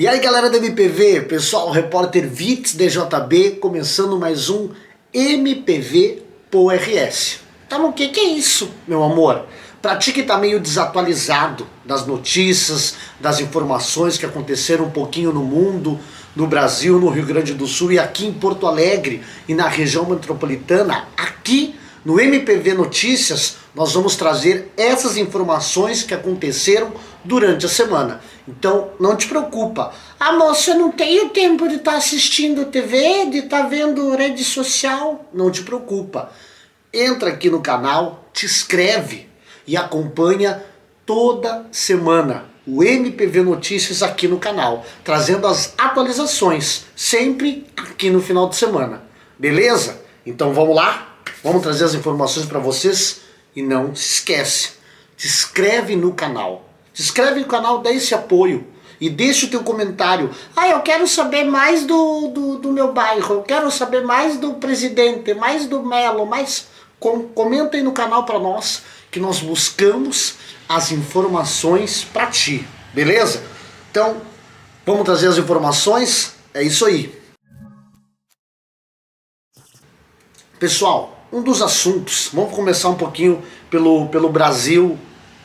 E aí galera da MPV, pessoal, o repórter Vitz DJB começando mais um MPV Pro RS. Então o que é isso, meu amor? Pra ti que tá meio desatualizado das notícias, das informações que aconteceram um pouquinho no mundo, no Brasil, no Rio Grande do Sul e aqui em Porto Alegre e na região metropolitana, aqui no MPV Notícias, nós vamos trazer essas informações que aconteceram durante a semana. Então, não te preocupa. Ah, moça, eu não tenho tempo de estar assistindo TV, de estar vendo rede social. Não te preocupa. Entra aqui no canal, te inscreve e acompanha toda semana o MPV Notícias aqui no canal, trazendo as atualizações, sempre aqui no final de semana. Beleza? Então vamos lá? Vamos trazer as informações para vocês e não se esquece, te inscreve no canal. Te inscreve no canal, dá esse apoio e deixa o teu comentário. Ah, eu quero saber mais do meu bairro, eu quero saber mais do presidente, mais do Melo, mais... Comenta aí no canal para nós, que nós buscamos as informações para ti, beleza? Então, vamos trazer as informações, é isso aí. Pessoal, um dos assuntos, vamos começar um pouquinho pelo Brasil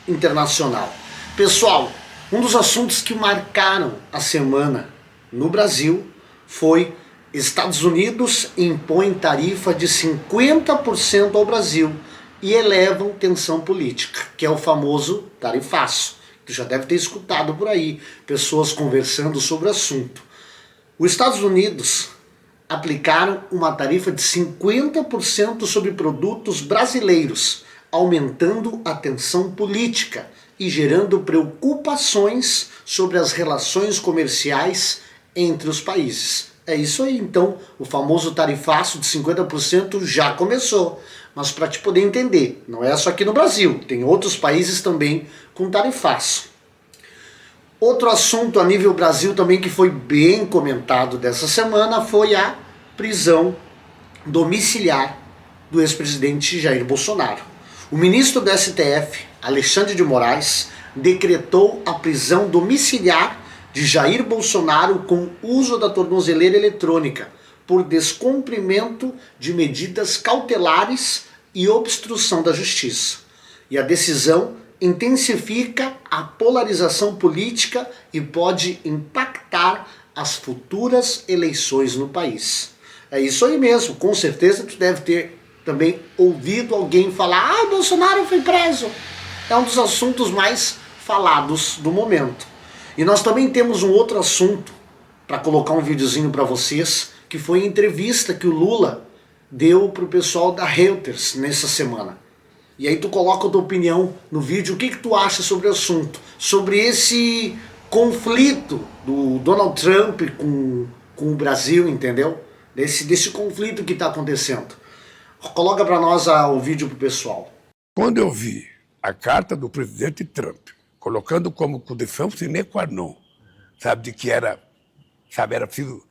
internacional. Pessoal, um dos assuntos que marcaram a semana no Brasil foi Estados Unidos impõem tarifa de 50% ao Brasil e elevam tensão política, que é o famoso tarifaço. Tu já deve ter escutado por aí, pessoas conversando sobre o assunto. Os Estados Unidos aplicaram uma tarifa de 50% sobre produtos brasileiros, aumentando a tensão política e gerando preocupações sobre as relações comerciais entre os países. É isso aí, então, o famoso tarifaço de 50% já começou. Mas para te poder entender, não é só aqui no Brasil, tem outros países também com tarifaço. Outro assunto a nível Brasil também que foi bem comentado dessa semana foi a prisão domiciliar do ex-presidente Jair Bolsonaro. O ministro do STF, Alexandre de Moraes, decretou a prisão domiciliar de Jair Bolsonaro com uso da tornozeleira eletrônica por descumprimento de medidas cautelares e obstrução da justiça. E a decisão intensifica a polarização política e pode impactar as futuras eleições no país. É isso aí mesmo, com certeza tu deve ter também ouvido alguém falar: ah, Bolsonaro foi preso. É um dos assuntos mais falados do momento. E nós também temos um outro assunto para colocar um videozinho para vocês, que foi a entrevista que o Lula deu para o pessoal da Reuters nessa semana. E aí tu coloca a tua opinião no vídeo, o que tu acha sobre o assunto, sobre esse conflito do Donald Trump com o Brasil, entendeu? Desse conflito que está acontecendo. Coloca para nós o vídeo pro pessoal. Quando eu vi a carta do presidente Trump colocando como condição sine qua non, de que era preciso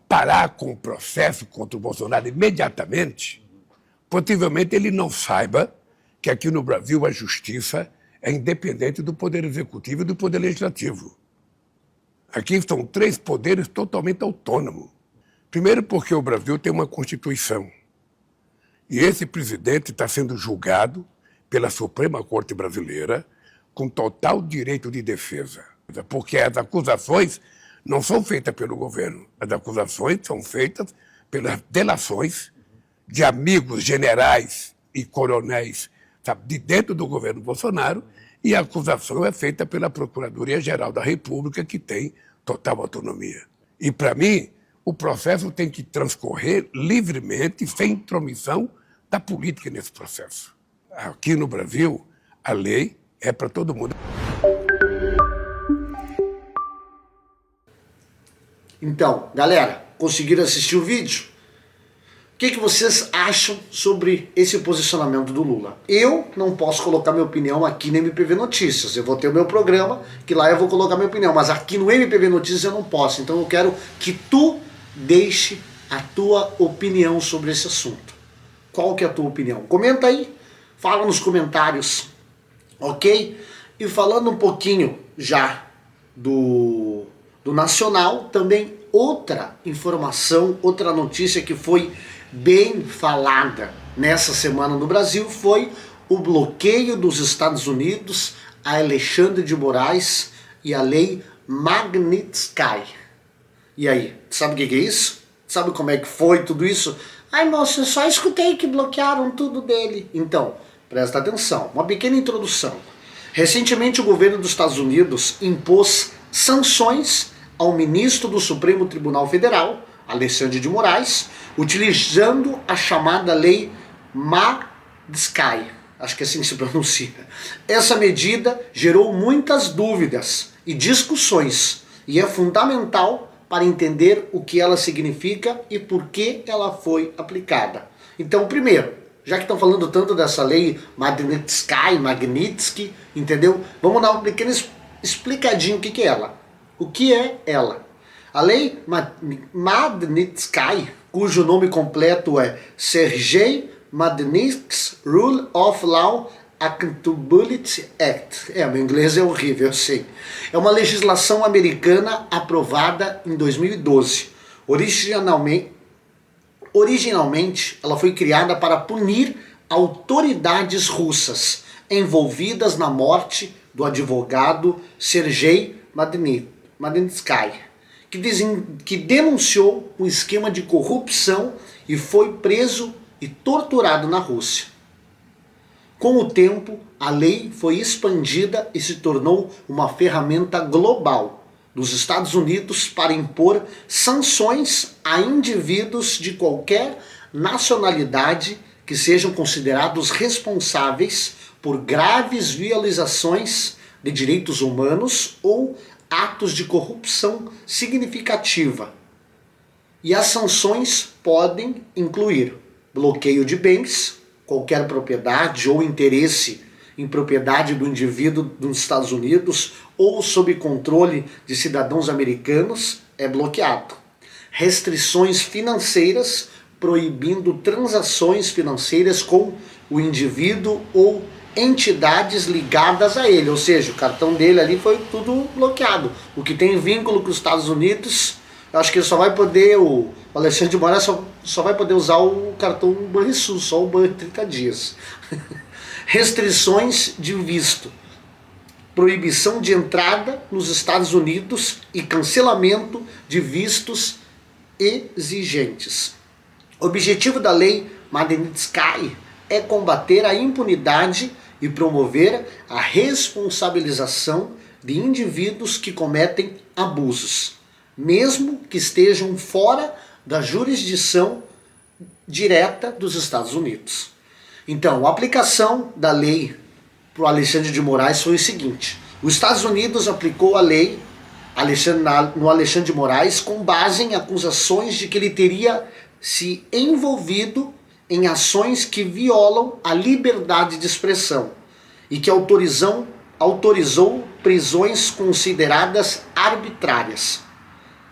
parar com o processo contra o Bolsonaro imediatamente, possivelmente ele não saiba que aqui no Brasil a justiça é independente do poder executivo e do poder legislativo. Aqui são três poderes totalmente autônomos. Primeiro porque o Brasil tem uma Constituição. E esse presidente está sendo julgado pela Suprema Corte Brasileira com total direito de defesa. Porque as acusações não são feitas pelo governo. As acusações são feitas pelas delações de amigos generais e coronéis de dentro do governo Bolsonaro, e a acusação é feita pela Procuradoria-Geral da República, que tem total autonomia. E, para mim, o processo tem que transcorrer livremente, sem intromissão da política nesse processo. Aqui no Brasil, a lei é para todo mundo. Então, galera, conseguiram assistir o vídeo? O que vocês acham sobre esse posicionamento do Lula? Eu não posso colocar minha opinião aqui no MPV Notícias. Eu vou ter o meu programa, que lá eu vou colocar minha opinião. Mas aqui no MPV Notícias eu não posso. Então eu quero que tu deixe a tua opinião sobre esse assunto. Qual que é a tua opinião? Comenta aí, fala nos comentários, ok? E falando um pouquinho já do do Nacional, também outra informação, outra notícia que foi bem falada nessa semana no Brasil foi o bloqueio dos Estados Unidos a Alexandre de Moraes e a lei Magnitsky. E aí, sabe o que é isso? Sabe como é que foi tudo isso? Ai, moço, eu só escutei que bloquearam tudo dele. Então, presta atenção, uma pequena introdução. Recentemente, o governo dos Estados Unidos impôs sanções ao ministro do Supremo Tribunal Federal, Alexandre de Moraes, utilizando a chamada lei Magnitsky. Acho que assim se pronuncia. Essa medida gerou muitas dúvidas e discussões e é fundamental para entender o que ela significa e por que ela foi aplicada. Então, primeiro, já que estão falando tanto dessa lei Magnitsky, entendeu? Vamos dar uma pequena explicadinha o que é ela. O que é ela? A lei Magnitsky, cujo nome completo é Sergei Magnitsky Rule of Law Accountability Act. Meu inglês é horrível, eu sei. É uma legislação americana aprovada em 2012. Originalmente, ela foi criada para punir autoridades russas envolvidas na morte do advogado Sergei Magnitsky, que denunciou um esquema de corrupção e foi preso e torturado na Rússia. Com o tempo, a lei foi expandida e se tornou uma ferramenta global dos Estados Unidos para impor sanções a indivíduos de qualquer nacionalidade que sejam considerados responsáveis por graves violações de direitos humanos ou atos de corrupção significativa. E as sanções podem incluir bloqueio de bens, qualquer propriedade ou interesse em propriedade do indivíduo dos Estados Unidos ou sob controle de cidadãos americanos é bloqueado. Restrições financeiras, proibindo transações financeiras com o indivíduo ou entidades ligadas a ele, ou seja, o cartão dele ali foi tudo bloqueado. O que tem vínculo com os Estados Unidos, eu acho que ele só vai poder, o Alexandre de Moraes só vai poder usar o cartão Banrisul, só o Ban 30 dias. Restrições de visto, proibição de entrada nos Estados Unidos e cancelamento de vistos exigentes. O objetivo da lei Magnitsky é combater a impunidade e promover a responsabilização de indivíduos que cometem abusos, mesmo que estejam fora da jurisdição direta dos Estados Unidos. Então, a aplicação da lei para o Alexandre de Moraes foi o seguinte: os Estados Unidos aplicou a lei no Alexandre de Moraes com base em acusações de que ele teria se envolvido em ações que violam a liberdade de expressão e que autorizou prisões consideradas arbitrárias.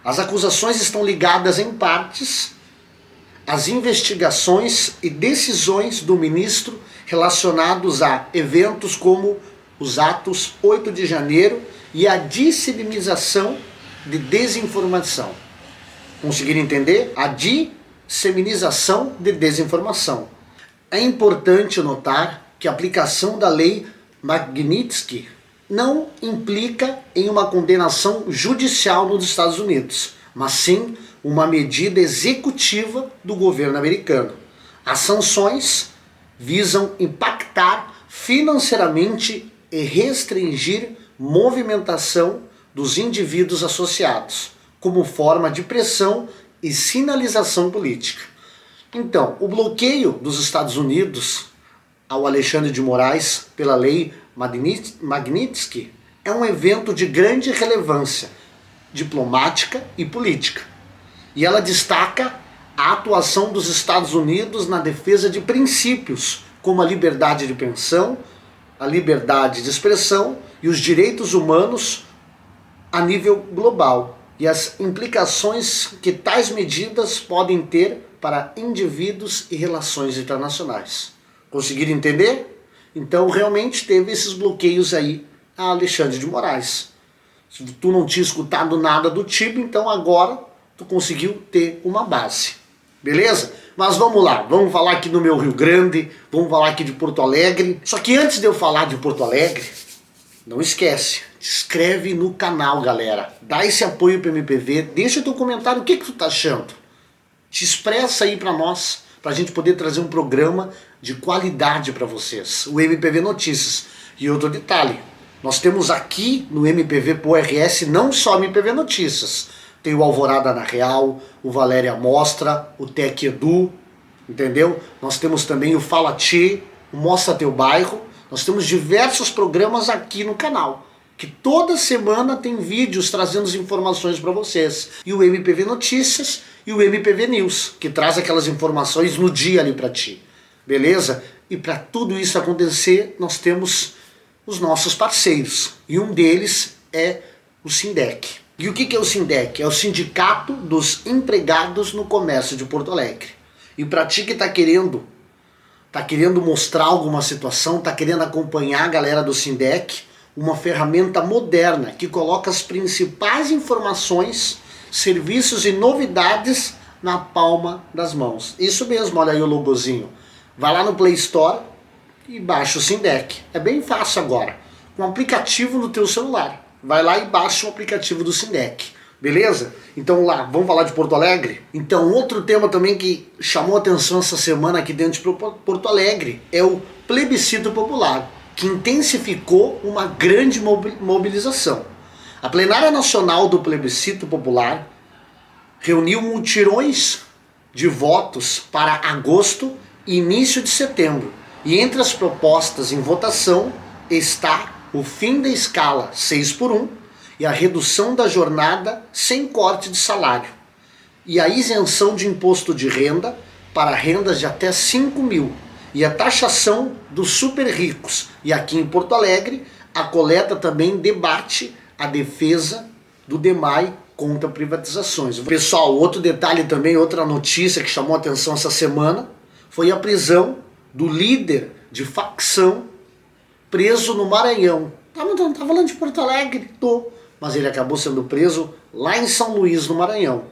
As acusações estão ligadas em partes às investigações e decisões do ministro relacionados a eventos como os atos 8 de janeiro e a disseminação de desinformação. Conseguiram entender? A disseminação de desinformação. É importante notar que a aplicação da lei Magnitsky não implica em uma condenação judicial nos Estados Unidos, mas sim uma medida executiva do governo americano. As sanções visam impactar financeiramente e restringir movimentação dos indivíduos associados, como forma de pressão e sinalização política. Então, o bloqueio dos Estados Unidos ao Alexandre de Moraes pela lei Magnitsky é um evento de grande relevância diplomática e política. E ela destaca a atuação dos Estados Unidos na defesa de princípios como a liberdade de pensão, a liberdade de expressão e os direitos humanos a nível global, e as implicações que tais medidas podem ter para indivíduos e relações internacionais. Conseguiram entender? Então realmente teve esses bloqueios aí a Alexandre de Moraes. Se tu não tinha escutado nada do tipo, então agora tu conseguiu ter uma base. Beleza? Mas vamos lá, vamos falar aqui do meu Rio Grande, vamos falar aqui de Porto Alegre. Só que antes de eu falar de Porto Alegre, não esquece, te inscreve no canal, galera. Dá esse apoio pro MPV, deixa teu comentário, o que tu tá achando? Te expressa aí pra nós, pra gente poder trazer um programa de qualidade pra vocês. O MPV Notícias. E outro detalhe, nós temos aqui no MPV Pro RS não só MPV Notícias, tem o Alvorada na Real, o Valéria Mostra, o Tec Edu, entendeu? Nós temos também o Fala Tchê, o Mostra Teu Bairro, nós temos diversos programas aqui no canal, que toda semana tem vídeos trazendo as informações para vocês. E o MPV Notícias e o MPV News, que traz aquelas informações no dia ali para ti, beleza? E para tudo isso acontecer, nós temos os nossos parceiros, e um deles é o Sindec. E o que é o Sindec? É o Sindicato dos Empregados no Comércio de Porto Alegre. E para ti que tá querendo mostrar alguma situação, tá querendo acompanhar a galera do Sindec, uma ferramenta moderna que coloca as principais informações, serviços e novidades na palma das mãos. Isso mesmo, olha aí o logozinho. Vai lá no Play Store e baixa o Sindec. É bem fácil agora, com um aplicativo no teu celular. Vai lá e baixa o aplicativo do Sindec, beleza? Então lá, vamos falar de Porto Alegre? Então outro tema também que chamou atenção essa semana aqui dentro de Porto Alegre é o plebiscito popular, que intensificou uma grande mobilização. A plenária nacional do plebiscito popular reuniu mutirões de votos para agosto e início de setembro. E entre as propostas em votação está o fim da escala 6x1 e a redução da jornada sem corte de salário. E a isenção de imposto de renda para rendas de até 5 mil. E a taxação dos super ricos. E aqui em Porto Alegre, a coleta também debate a defesa do DEMAI contra privatizações. Pessoal, outro detalhe também, outra notícia que chamou a atenção essa semana, foi a prisão do líder de facção preso no Maranhão. Não tá falando de Porto Alegre? Tô. Mas ele acabou sendo preso lá em São Luís, no Maranhão.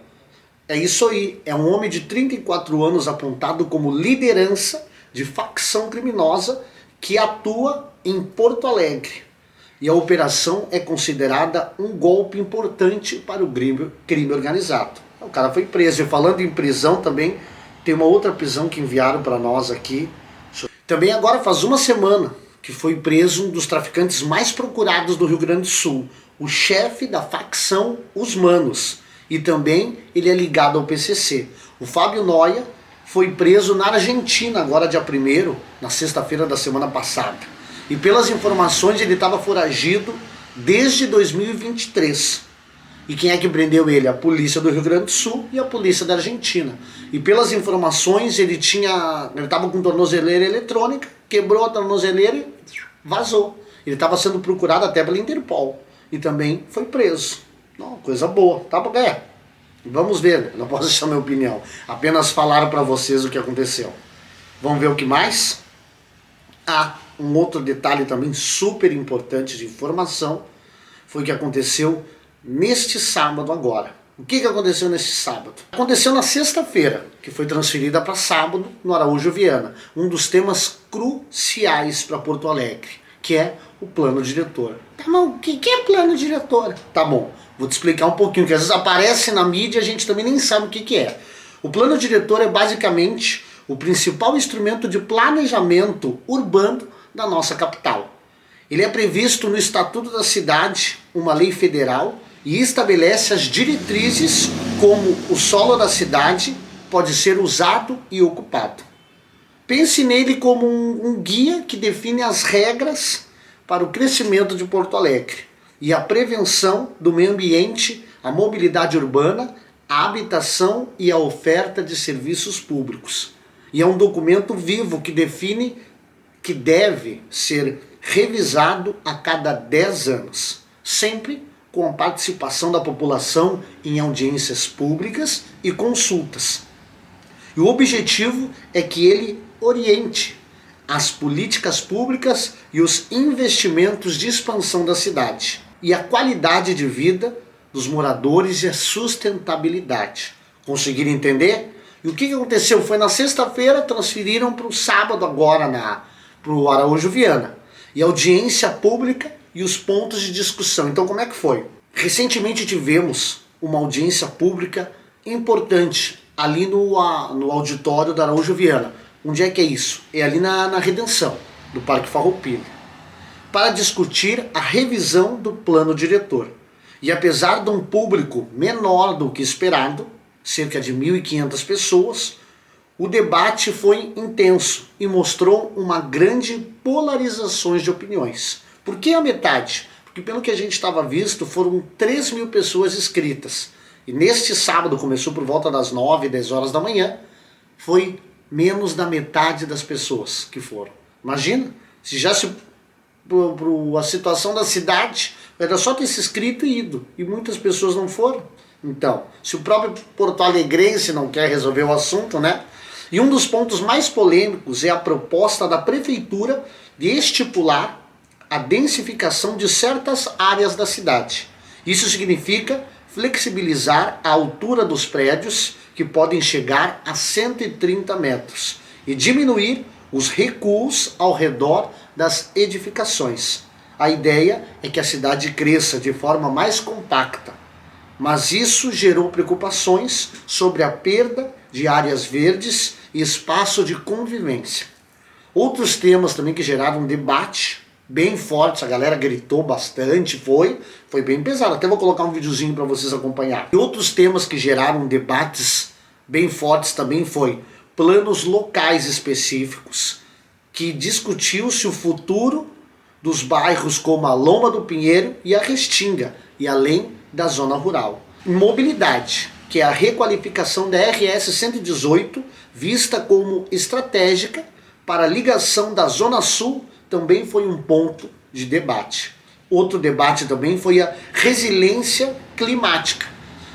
É isso aí, é um homem de 34 anos apontado como liderança de facção criminosa que atua em Porto Alegre. E a operação é considerada um golpe importante para o crime organizado. O cara foi preso. E falando em prisão também, tem uma outra prisão que enviaram para nós aqui. Também agora faz uma semana que foi preso um dos traficantes mais procurados do Rio Grande do Sul, o chefe da facção Os Manos, e também ele é ligado ao PCC. O Fábio Noia foi preso na Argentina agora dia 1º, na sexta-feira da semana passada. E pelas informações ele estava foragido desde 2023. E quem é que prendeu ele? A polícia do Rio Grande do Sul e a polícia da Argentina. E pelas informações ele estava com tornozeleira eletrônica, quebrou a tornozeleira e vazou. Ele estava sendo procurado até pela Interpol e também foi preso. Não, coisa boa, tá bom? Vamos ver, não posso deixar minha opinião. Apenas falar para vocês o que aconteceu. Vamos ver o que mais? Um outro detalhe também super importante de informação foi o que aconteceu neste sábado agora. O que aconteceu neste sábado? Aconteceu na sexta-feira, que foi transferida para sábado no Araújo Viana. Um dos temas cruciais para Porto Alegre, que é o plano diretor. Tá bom, o que é plano diretor? Tá bom, vou te explicar um pouquinho, que às vezes aparece na mídia e a gente também nem sabe o que é. O plano diretor é basicamente o principal instrumento de planejamento urbano da nossa capital. Ele é previsto no Estatuto da Cidade, uma lei federal, e estabelece as diretrizes como o solo da cidade pode ser usado e ocupado. Pense nele como um guia que define as regras para o crescimento de Porto Alegre e a prevenção do meio ambiente, a mobilidade urbana, a habitação e a oferta de serviços públicos. E é um documento vivo que define que deve ser revisado a cada 10 anos, sempre com a participação da população em audiências públicas e consultas. E o objetivo é que ele oriente as políticas públicas e os investimentos de expansão da cidade. e a qualidade de vida dos moradores e a sustentabilidade. Conseguiram entender? E o que aconteceu? Foi na sexta-feira, transferiram para o sábado agora para o Araújo Viana. E audiência pública e os pontos de discussão. Então como é que foi? Recentemente tivemos uma audiência pública importante ali no auditório da Araújo Viana. Onde é que é isso? É ali na Redenção, do Parque Farroupilha, para discutir a revisão do plano diretor. E apesar de um público menor do que esperado, cerca de 1.500 pessoas, o debate foi intenso e mostrou uma grande polarização de opiniões. Por que a metade? Porque pelo que a gente estava visto, foram 3.000 pessoas inscritas. E neste sábado, começou por volta das 9, 10 horas da manhã, foi menos da metade das pessoas que foram. Imagina, se já a situação da cidade, era só ter se inscrito e ido. E muitas pessoas não foram. Então, se o próprio Porto Alegrense não quer resolver o assunto, né? E um dos pontos mais polêmicos é a proposta da prefeitura de estipular a densificação de certas áreas da cidade. Isso significa flexibilizar a altura dos prédios, que podem chegar a 130 metros, e diminuir os recuos ao redor das edificações. A ideia é que a cidade cresça de forma mais compacta, mas isso gerou preocupações sobre a perda de áreas verdes e espaço de convivência. Outros temas também que geraram um debate bem forte, a galera gritou bastante, foi bem pesado. Até vou colocar um videozinho para vocês acompanhar. E outros temas que geraram debates bem fortes também foi planos locais específicos, que discutiu-se o futuro dos bairros como a Loma do Pinheiro e a Restinga, e além da zona rural. Mobilidade, que é a requalificação da RS 118, vista como estratégica para a ligação da Zona Sul, também foi um ponto de debate. Outro debate também foi a resiliência climática.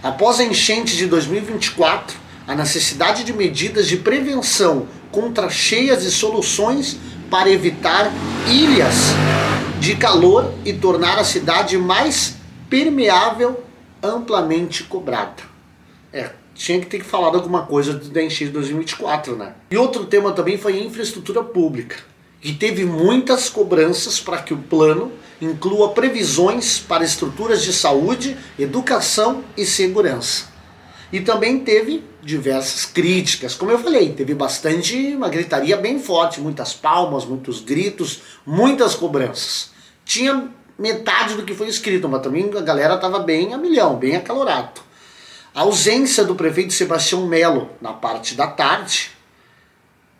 Após a enchente de 2024, a necessidade de medidas de prevenção contra cheias e soluções para evitar ilhas de calor e tornar a cidade mais permeável, amplamente cobrada. Tinha que ter falado alguma coisa da enchente de 2024, né? E outro tema também foi infraestrutura pública, que teve muitas cobranças para que o plano inclua previsões para estruturas de saúde, educação e segurança. E também teve diversas críticas, como eu falei, teve uma gritaria bem forte, muitas palmas, muitos gritos, muitas cobranças. Tinha metade do que foi escrito, mas também a galera estava bem a milhão, bem acalorado. A ausência do prefeito Sebastião Melo na parte da tarde,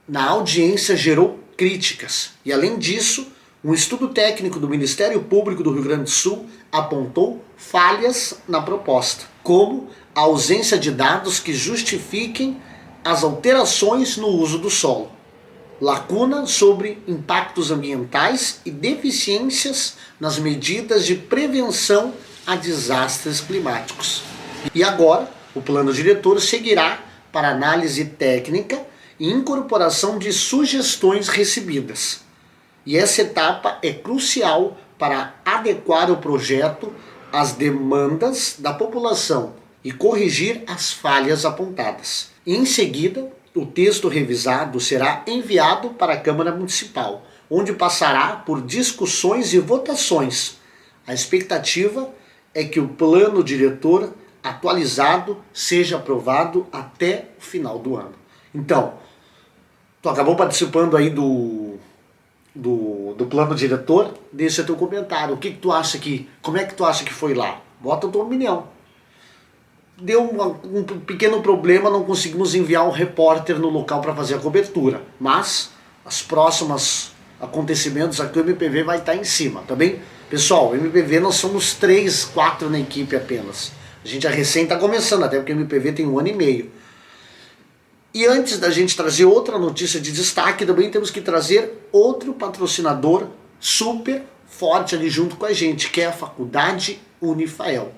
na audiência, gerou críticas. E além disso, um estudo técnico do Ministério Público do Rio Grande do Sul apontou falhas na proposta, como a ausência de dados que justifiquem as alterações no uso do solo, lacuna sobre impactos ambientais e deficiências nas medidas de prevenção a desastres climáticos. E agora, o plano diretor seguirá para análise técnica e incorporação de sugestões recebidas. E essa etapa é crucial para adequar o projeto às demandas da população e corrigir as falhas apontadas. Em seguida, o texto revisado será enviado para a Câmara Municipal, onde passará por discussões e votações. A expectativa é que o plano diretor atualizado seja aprovado até o final do ano. Então, tu acabou participando aí do plano diretor, deixa teu comentário. O que tu acha como é que tu acha que foi lá? Bota a tua opinião. Deu um pequeno problema, não conseguimos enviar um repórter no local para fazer a cobertura, mas os próximos acontecimentos aqui o MPV vai estar em cima, tá bem? Pessoal, o MPV nós somos 3, 4 na equipe apenas. A gente já recém está começando, até porque o MPV tem 1 ano e meio. E antes da gente trazer outra notícia de destaque, também temos que trazer outro patrocinador super forte ali junto com a gente, que é a Faculdade Unifael.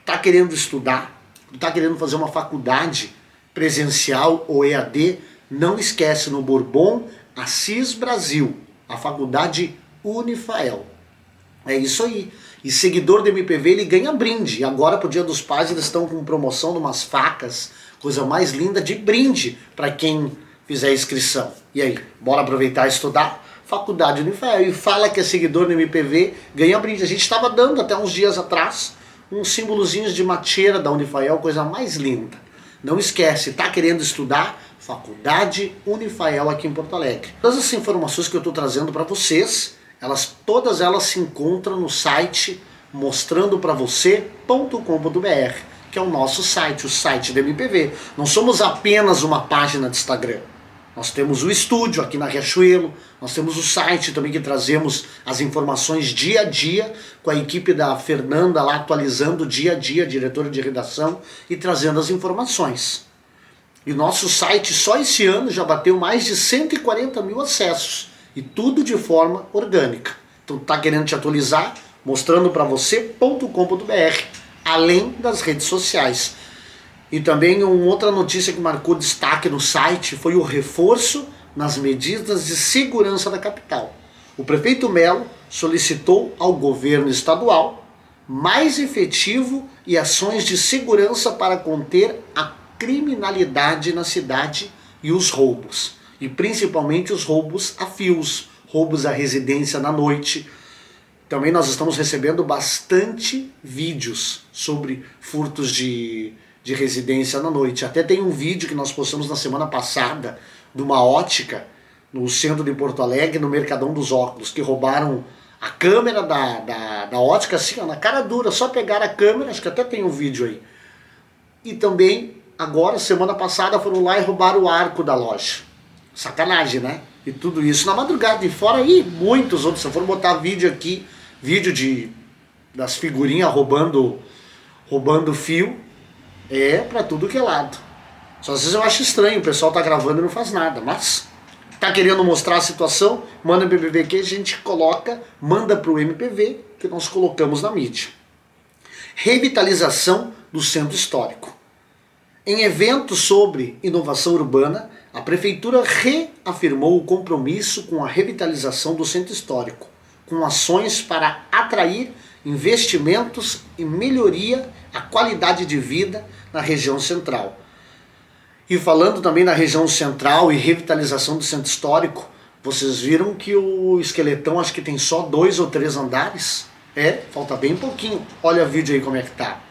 Tá querendo estudar? Tá querendo fazer uma faculdade presencial ou EAD? Não esquece, no Bourbon Assis Brasil, a Faculdade Unifael. É isso aí. E seguidor do MPV, ele ganha brinde. E agora, pro Dia dos Pais, eles estão com promoção de umas facas, coisa mais linda, de brinde para quem fizer inscrição. E aí, bora aproveitar e estudar? Faculdade Unifael. E fala que é seguidor do MPV, ganha brinde. A gente estava dando até uns dias atrás uns símbolozinhos de mateira da Unifael, coisa mais linda. Não esquece, tá querendo estudar? Faculdade Unifael aqui em Porto Alegre. Todas as informações que eu estou trazendo para vocês, todas elas se encontram no site mostrandopravocê.com.br, que é o nosso site, o site da MPV. Não somos apenas uma página de Instagram. Nós temos o estúdio aqui na Riachuelo, nós temos o site também que trazemos as informações dia a dia, com a equipe da Fernanda lá atualizando dia a dia, diretora de redação, e trazendo as informações. E nosso site só esse ano já bateu mais de 140 mil acessos, e tudo de forma orgânica. Então tá querendo te atualizar? Mostrandopravocê.com.br, além das redes sociais. E também uma outra notícia que marcou destaque no site foi o reforço nas medidas de segurança da capital. O prefeito Melo solicitou ao governo estadual mais efetivo e ações de segurança para conter a criminalidade na cidade e os roubos. E principalmente os roubos a fios, roubos à residência na noite. Também nós estamos recebendo bastante vídeos sobre furtos de residência na noite. Até tem um vídeo que nós postamos na semana passada de uma ótica no centro de Porto Alegre, no Mercadão dos Óculos, que roubaram a câmera da ótica assim, ó, na cara dura, só pegaram a câmera, acho que até tem um vídeo aí. E também, agora, semana passada, foram lá e roubaram o arco da loja. Sacanagem, né? E tudo isso na madrugada. E fora aí, muitos outros. Se eu for botar vídeo aqui, vídeo das figurinhas roubando fio, é pra tudo que é lado. Só às vezes eu acho estranho, o pessoal tá gravando e não faz nada, mas tá querendo mostrar a situação, manda pro MPV que a gente coloca, manda pro MPV que nós colocamos na mídia. Revitalização do centro histórico. Em eventos sobre inovação urbana, a prefeitura reafirmou o compromisso com a revitalização do centro histórico, com ações para atrair investimentos e melhoria a qualidade de vida na região central. E falando também na região central e revitalização do centro histórico, vocês viram que o esqueletão acho que tem só 2 ou 3 andares? Falta bem pouquinho. Olha o vídeo aí como é que tá.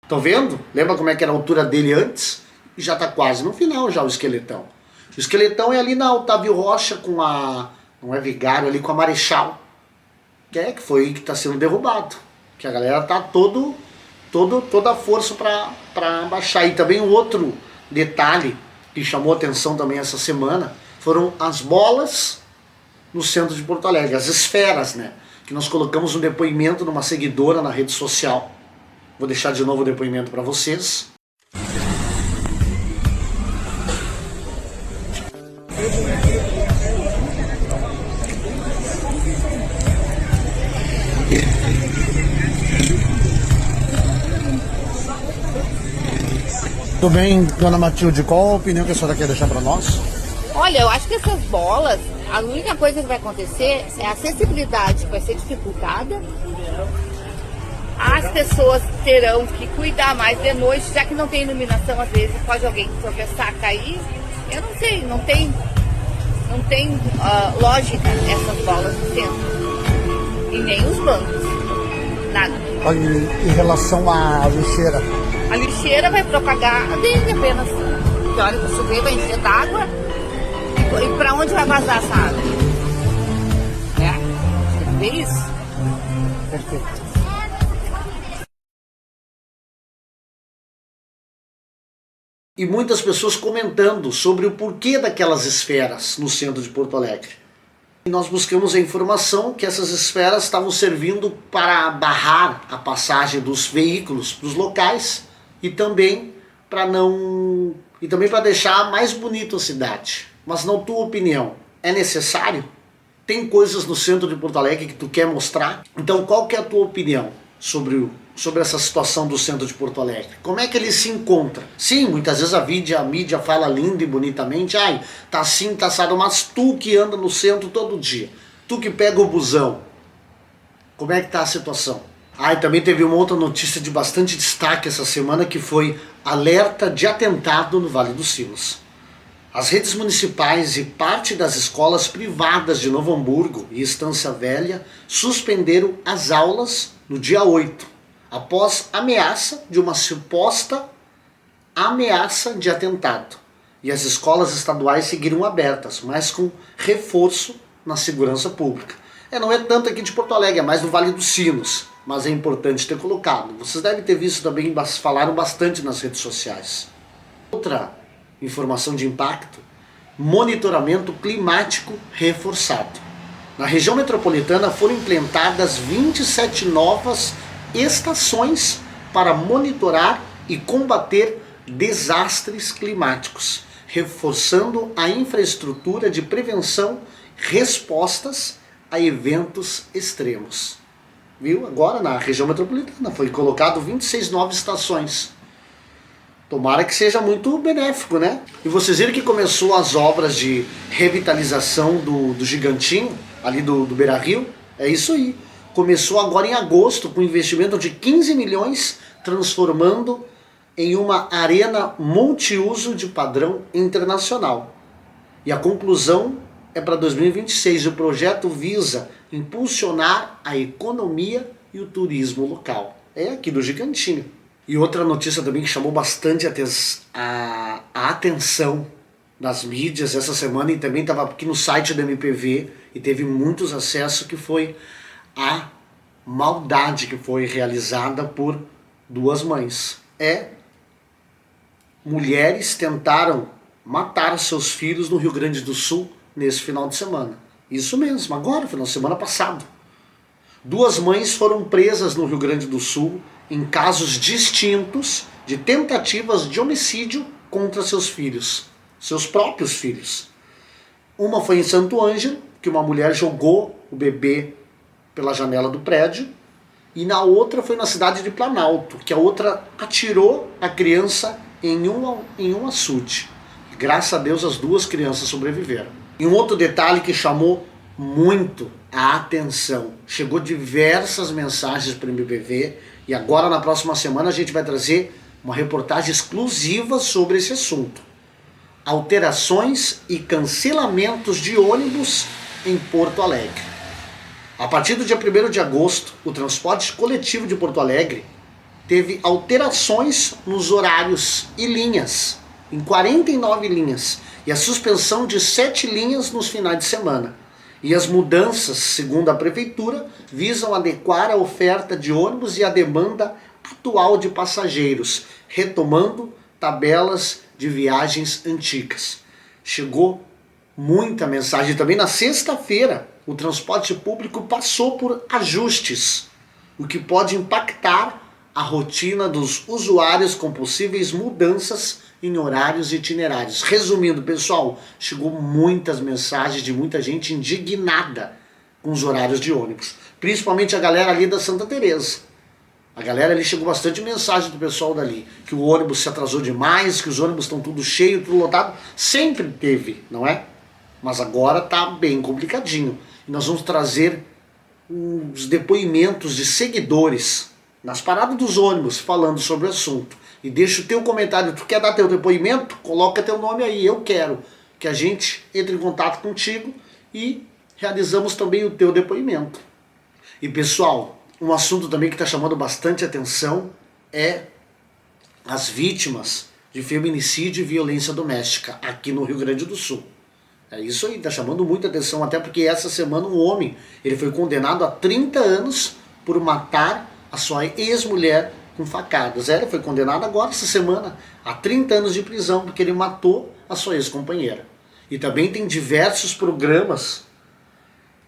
Estão vendo? Lembra como é que era a altura dele antes? E já está quase no final já o esqueletão. O esqueletão é ali na Otávio Rocha com a... não é Vigário, ali com a Marechal. Que foi que está sendo derrubado. Que a galera tá toda a força para baixar. E também um outro detalhe que chamou atenção também essa semana foram as bolas no centro de Porto Alegre, as esferas, né? Que nós colocamos um depoimento numa seguidora na rede social. Vou deixar de novo o depoimento para vocês. Tudo bem, dona Matilde, qual a opinião que a senhora quer deixar para nós? Olha, eu acho que essas bolas, a única coisa que vai acontecer é a acessibilidade que vai ser dificultada. As pessoas terão que cuidar mais de noite, já que não tem iluminação, às vezes pode alguém tropeçar, cair. Eu não sei, não tem lógica essas bolas no centro. E nem os bancos. Nada. Em relação à lixeira? A lixeira vai propagar desde apenas que hora que chover, vai encher d'água. E para onde vai vazar essa água? Tem que ver isso. Perfeito. E muitas pessoas comentando sobre o porquê daquelas esferas no centro de Porto Alegre. E nós buscamos a informação que essas esferas estavam servindo para barrar a passagem dos veículos para os locais e também para deixar mais bonito a cidade. Mas na tua opinião, é necessário? Tem coisas no centro de Porto Alegre que tu quer mostrar? Então qual que é a tua opinião sobre essa situação do centro de Porto Alegre? Como é que ele se encontra? Sim, muitas vezes a mídia fala lindo e bonitamente, ai, tá assim, tá assado, mas tu que anda no centro todo dia, tu que pega o busão, como é que tá a situação? Ah, e também teve uma outra notícia de bastante destaque essa semana, que foi alerta de atentado no Vale dos Sinos. As redes municipais e parte das escolas privadas de Novo Hamburgo e Estância Velha suspenderam as aulas no dia 8, após ameaça de uma suposta ameaça de atentado. E as escolas estaduais seguiram abertas, mas com reforço na segurança pública. Não é tanto aqui de Porto Alegre, é mais no Vale dos Sinos, mas é importante ter colocado. Vocês devem ter visto também, falaram bastante nas redes sociais. Outra informação de impacto: monitoramento climático reforçado. Na região metropolitana foram implantadas 27 novas estações para monitorar e combater desastres climáticos, reforçando a infraestrutura de prevenção, respostas a eventos extremos. Viu? Agora na região metropolitana foi colocado 26 novas estações. Tomara que seja muito benéfico, né? E vocês viram que começou as obras de revitalização do Gigantinho, ali do Beira-Rio? É isso aí. Começou agora em agosto, com investimento de 15 milhões, transformando em uma arena multiuso de padrão internacional. E a conclusão é para 2026. O projeto visa impulsionar a economia e o turismo local. É aqui do Gigantinho. E outra notícia também que chamou bastante a atenção das mídias essa semana, e também estava aqui no site da MPV e teve muitos acessos, que foi a maldade que foi realizada por duas mães. Mulheres tentaram matar seus filhos no Rio Grande do Sul nesse final de semana. Isso mesmo, agora, final de semana passado. Duas mães foram presas no Rio Grande do Sul em casos distintos de tentativas de homicídio contra seus filhos, seus próprios filhos. Uma foi em Santo Ângelo, que uma mulher jogou o bebê pela janela do prédio, e na outra foi na cidade de Planalto, que a outra atirou a criança em um açude. Graças a Deus as duas crianças sobreviveram. E um outro detalhe que chamou muito a atenção: chegou diversas mensagens para o MPV, e agora na próxima semana a gente vai trazer uma reportagem exclusiva sobre esse assunto. Alterações e cancelamentos de ônibus em Porto Alegre. A partir do dia 1º de agosto, o transporte coletivo de Porto Alegre teve alterações nos horários e linhas, em 49 linhas, e a suspensão de 7 linhas nos finais de semana. E as mudanças, segundo a Prefeitura, visam adequar a oferta de ônibus e a demanda atual de passageiros, retomando tabelas de viagens antigas. Chegou muita mensagem. Também na sexta-feira, o transporte público passou por ajustes, o que pode impactar a rotina dos usuários com possíveis mudanças em horários e itinerários. Resumindo, pessoal, chegou muitas mensagens de muita gente indignada com os horários de ônibus. Principalmente a galera ali da Santa Teresa. A galera ali, chegou bastante mensagem do pessoal dali, que o ônibus se atrasou demais, que os ônibus estão tudo cheio, tudo lotado. Sempre teve, não é? Mas agora tá bem complicadinho. E nós vamos trazer os depoimentos de seguidores nas paradas dos ônibus falando sobre o assunto. E deixa o teu comentário. Tu quer dar teu depoimento? Coloca teu nome aí. Eu quero que a gente entre em contato contigo e realizamos também o teu depoimento. E pessoal, um assunto também que está chamando bastante atenção é as vítimas de feminicídio e violência doméstica aqui no Rio Grande do Sul. É isso aí, está chamando muita atenção, até porque essa semana um homem, ele foi condenado a 30 anos por matar a sua ex-mulher com facadas. Ele foi condenado agora, essa semana, a 30 anos de prisão, porque ele matou a sua ex-companheira. E também tem diversos programas,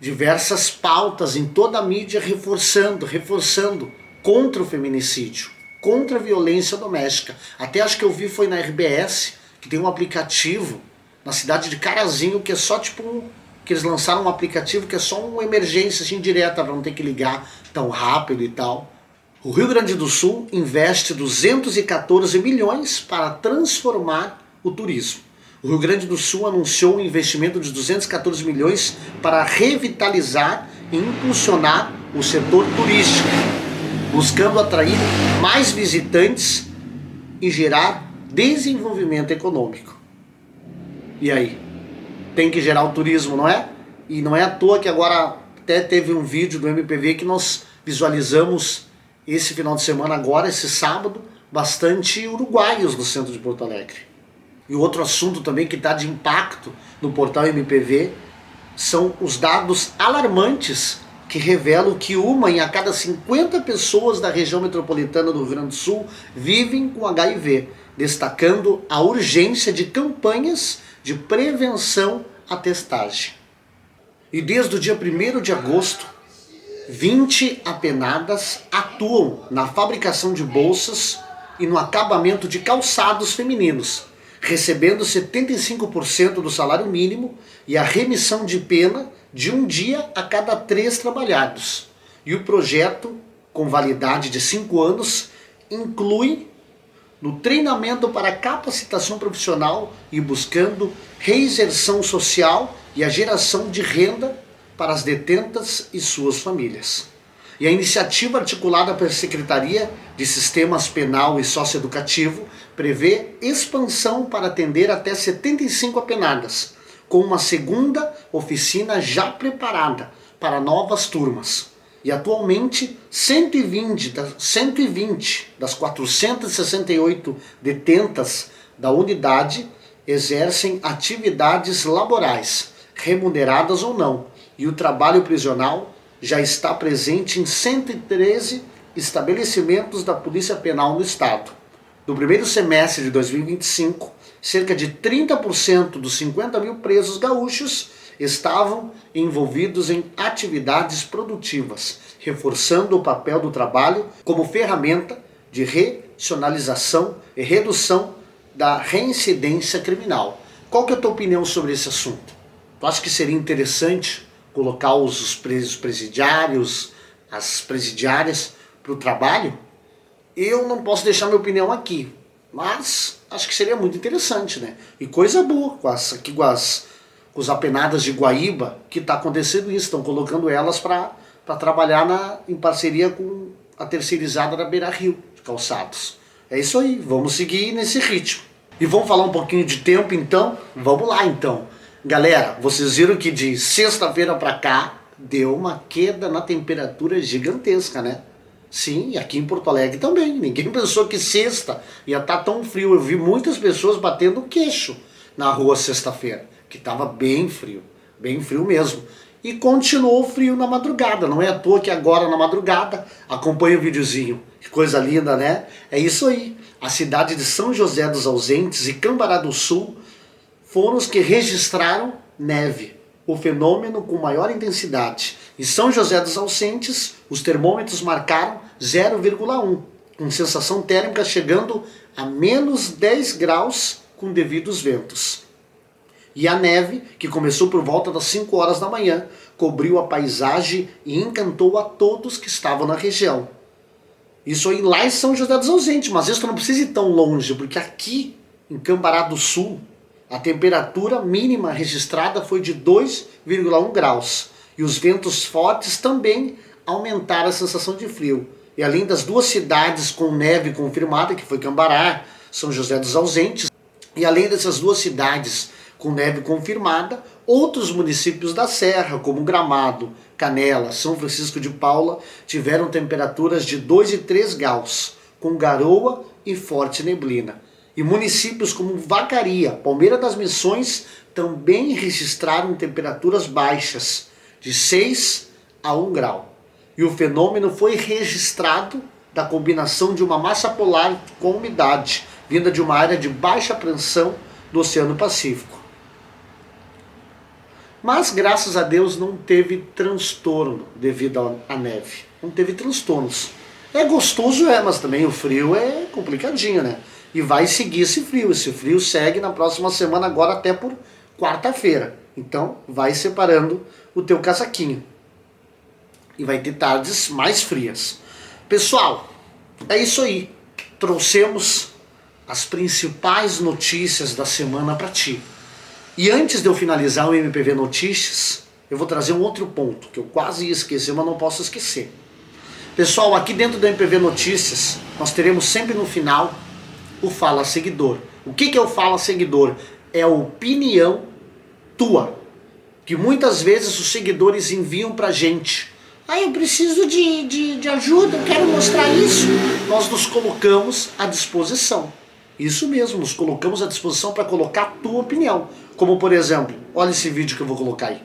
diversas pautas em toda a mídia reforçando contra o feminicídio, contra a violência doméstica. Até acho que eu vi, foi na RBS, que tem um aplicativo na cidade de Carazinho, que é só tipo que eles lançaram um aplicativo que é só uma emergência assim, direta, para não ter que ligar tão rápido e tal. O Rio Grande do Sul investe 214 milhões para transformar o turismo. O Rio Grande do Sul anunciou um investimento de 214 milhões para revitalizar e impulsionar o setor turístico, buscando atrair mais visitantes e gerar desenvolvimento econômico. E aí? Tem que gerar o turismo, não é? E não é à toa que agora até teve um vídeo do MPV que nós visualizamos esse final de semana agora, esse sábado, bastante uruguaios no centro de Porto Alegre. E outro assunto também que está de impacto no portal MPV são os dados alarmantes que revelam que uma em a cada 50 pessoas da região metropolitana do Rio Grande do Sul vivem com HIV, destacando a urgência de campanhas de prevenção à testagem. E desde o dia 1º de agosto, 20 apenadas atuam na fabricação de bolsas e no acabamento de calçados femininos, recebendo 75% do salário mínimo e a remissão de pena de um dia a cada 3 trabalhados. E o projeto, com validade de 5 anos, inclui no treinamento para capacitação profissional e buscando reinserção social e a geração de renda para as detentas e suas famílias. E a iniciativa articulada pela Secretaria de Sistemas Penal e Socioeducativo prevê expansão para atender até 75 apenadas, com uma segunda oficina já preparada para novas turmas. E atualmente 120 das 468 detentas da unidade exercem atividades laborais, remuneradas ou não, e o trabalho prisional já está presente em 113 estabelecimentos da Polícia Penal no Estado. No primeiro semestre de 2025, cerca de 30% dos 50 mil presos gaúchos estavam envolvidos em atividades produtivas, reforçando o papel do trabalho como ferramenta de racionalização e redução da reincidência criminal. Qual que é a tua opinião sobre esse assunto? Tu acha que seria interessante colocar os presidiários, as presidiárias para o trabalho? Eu não posso deixar minha opinião aqui, mas acho que seria muito interessante, né? E coisa boa com as apenadas de Guaíba, que está acontecendo isso, estão colocando elas para trabalhar em parceria com a terceirizada da Beira Rio, de calçados. É isso aí, vamos seguir nesse ritmo. E vamos falar um pouquinho de tempo então? Vamos lá então. Galera, vocês viram que de sexta-feira para cá deu uma queda na temperatura gigantesca, né? Sim, e aqui em Porto Alegre também. Ninguém pensou que sexta ia estar tão frio. Eu vi muitas pessoas batendo o queixo na rua sexta-feira, que estava bem frio mesmo. E continuou frio na madrugada, não é à toa que agora na madrugada, acompanha o videozinho. Que coisa linda, né? É isso aí. A cidade de São José dos Ausentes e Cambará do Sul foram os que registraram neve, o fenômeno com maior intensidade. Em São José dos Ausentes, os termômetros marcaram 0,1, com sensação térmica chegando a menos 10 graus com devidos ventos. E a neve, que começou por volta das 5 horas da manhã, cobriu a paisagem e encantou a todos que estavam na região. Isso aí lá em São José dos Ausentes, mas isso não precisa ir tão longe, porque aqui em Cambará do Sul, a temperatura mínima registrada foi de 2,1 graus. E os ventos fortes também aumentaram a sensação de frio. E além das duas cidades com neve confirmada, que foi Cambará, São José dos Ausentes, e além dessas duas cidades com neve confirmada, outros municípios da Serra, como Gramado, Canela, São Francisco de Paula, tiveram temperaturas de 2 e 3 graus, com garoa e forte neblina. E municípios como Vacaria, Palmeira das Missões, também registraram temperaturas baixas, de 6 a 1 grau. E o fenômeno foi registrado da combinação de uma massa polar com umidade, vinda de uma área de baixa pressão do Oceano Pacífico. Mas, graças a Deus, não teve transtorno devido à neve. Não teve transtornos. É gostoso, mas também o frio é complicadinho, né? E vai seguir esse frio. Esse frio segue na próxima semana, agora até por quarta-feira. Então vai separando o teu casaquinho. E vai ter tardes mais frias. Pessoal, é isso aí. Trouxemos as principais notícias da semana para ti. E antes de eu finalizar o MPV Notícias, eu vou trazer um outro ponto que eu quase ia esquecer, mas não posso esquecer. Pessoal, aqui dentro do MPV Notícias, nós teremos sempre no final o Fala Seguidor. O que é o Fala Seguidor? É a opinião tua, que muitas vezes os seguidores enviam pra gente. Eu preciso de ajuda, eu quero mostrar isso. Nós nos colocamos à disposição. Isso mesmo, nos colocamos à disposição para colocar a tua opinião. Como por exemplo, olha esse vídeo que eu vou colocar aí.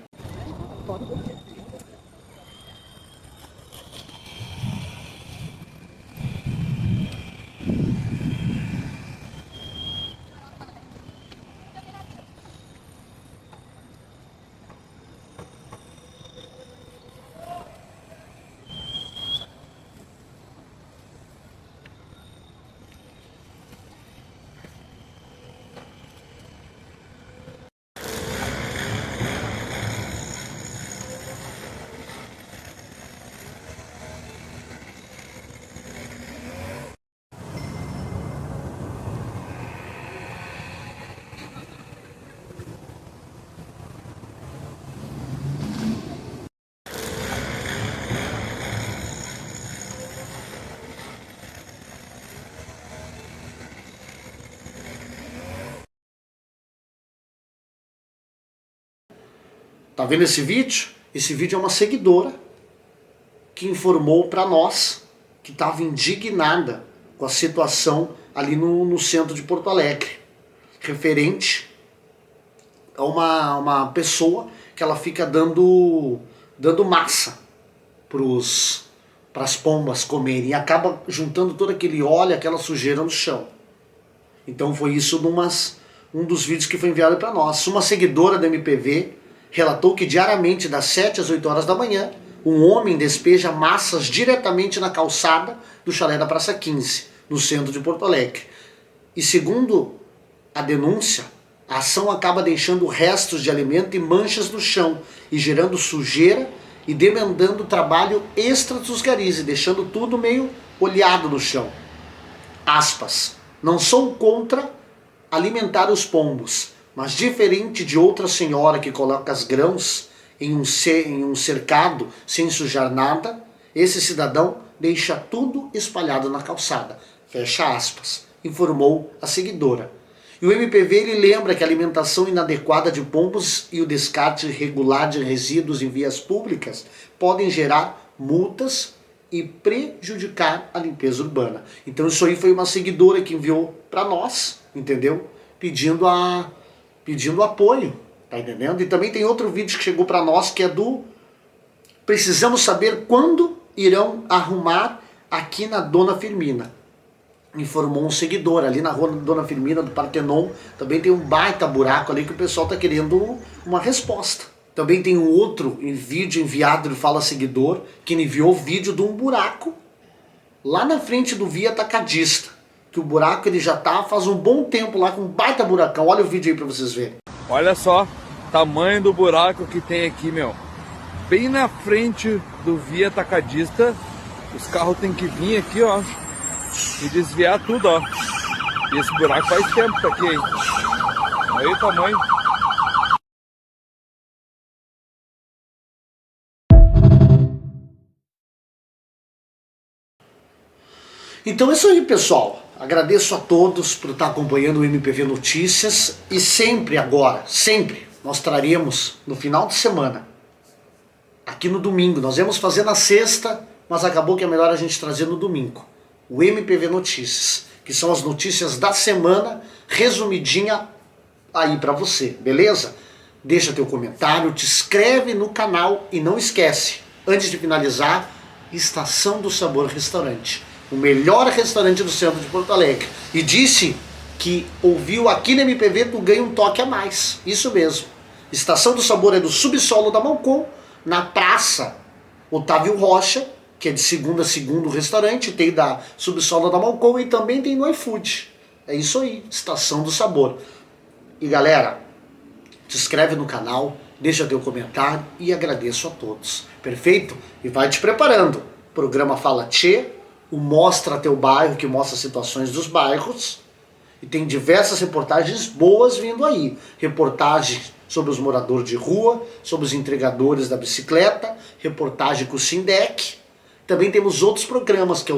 Tá vendo esse vídeo? Esse vídeo é uma seguidora que informou para nós que estava indignada com a situação ali no centro de Porto Alegre, referente a uma pessoa que ela fica dando massa para as pombas comerem e acaba juntando todo aquele óleo, aquela sujeira no chão. Então foi isso um dos vídeos que foi enviado para nós. Uma seguidora da MPV relatou que diariamente, das 7 às 8 horas da manhã, um homem despeja massas diretamente na calçada do chalé da Praça 15, no centro de Porto Alegre. E segundo a denúncia, a ação acaba deixando restos de alimento e manchas no chão, e gerando sujeira e demandando trabalho extra dos garis, e deixando tudo meio olhado no chão. Aspas, não sou contra alimentar os pombos, mas diferente de outra senhora que coloca os grãos em um cercado sem sujar nada, esse cidadão deixa tudo espalhado na calçada. Fecha aspas, informou a seguidora. E o MPV ele lembra que a alimentação inadequada de pombos e o descarte irregular de resíduos em vias públicas podem gerar multas e prejudicar a limpeza urbana. Então isso aí foi uma seguidora que enviou para nós, entendeu? Pedindo apoio, tá entendendo? E também tem outro vídeo que chegou para nós que é do precisamos saber quando irão arrumar aqui na Dona Firmina. Informou um seguidor ali na rua Dona Firmina do Partenon, também tem um baita buraco ali que o pessoal tá querendo uma resposta. Também tem um outro vídeo enviado do Fala Seguidor, que enviou vídeo de um buraco lá na frente do Via Atacadista. Que o buraco ele já tá faz um bom tempo lá com um baita buracão. Olha o vídeo aí pra vocês verem. Olha só, tamanho do buraco que tem aqui, meu. Bem na frente do Via Atacadista, os carros tem que vir aqui, ó, e desviar tudo, ó. E esse buraco faz tempo que tá aqui, hein. Olha aí o tamanho. Então é isso aí, pessoal. Agradeço a todos por estar acompanhando o MPV Notícias e sempre nós traremos no final de semana, aqui no domingo. Nós íamos fazer na sexta, mas acabou que é melhor a gente trazer no domingo. O MPV Notícias, que são as notícias da semana, resumidinha aí pra você, beleza? Deixa teu comentário, te inscreve no canal e não esquece, antes de finalizar, Estação do Sabor Restaurante. O melhor restaurante do centro de Porto Alegre. E disse que ouviu aqui na MPV, tu ganha um toque a mais. Isso mesmo. Estação do Sabor é do subsolo da Malcom, na Praça Otávio Rocha, que é de segunda a segundo o restaurante, tem da subsolo da Malcom e também tem no iFood. É isso aí, Estação do Sabor. E galera, te inscreve no canal, deixa teu comentário e agradeço a todos. Perfeito? E vai te preparando. O programa Fala Tchê, o Mostra Teu Bairro, que mostra situações dos bairros. E tem diversas reportagens boas vindo aí. Reportagens sobre os moradores de rua, sobre os entregadores da bicicleta, reportagem com o Sindec. Também temos outros programas que é o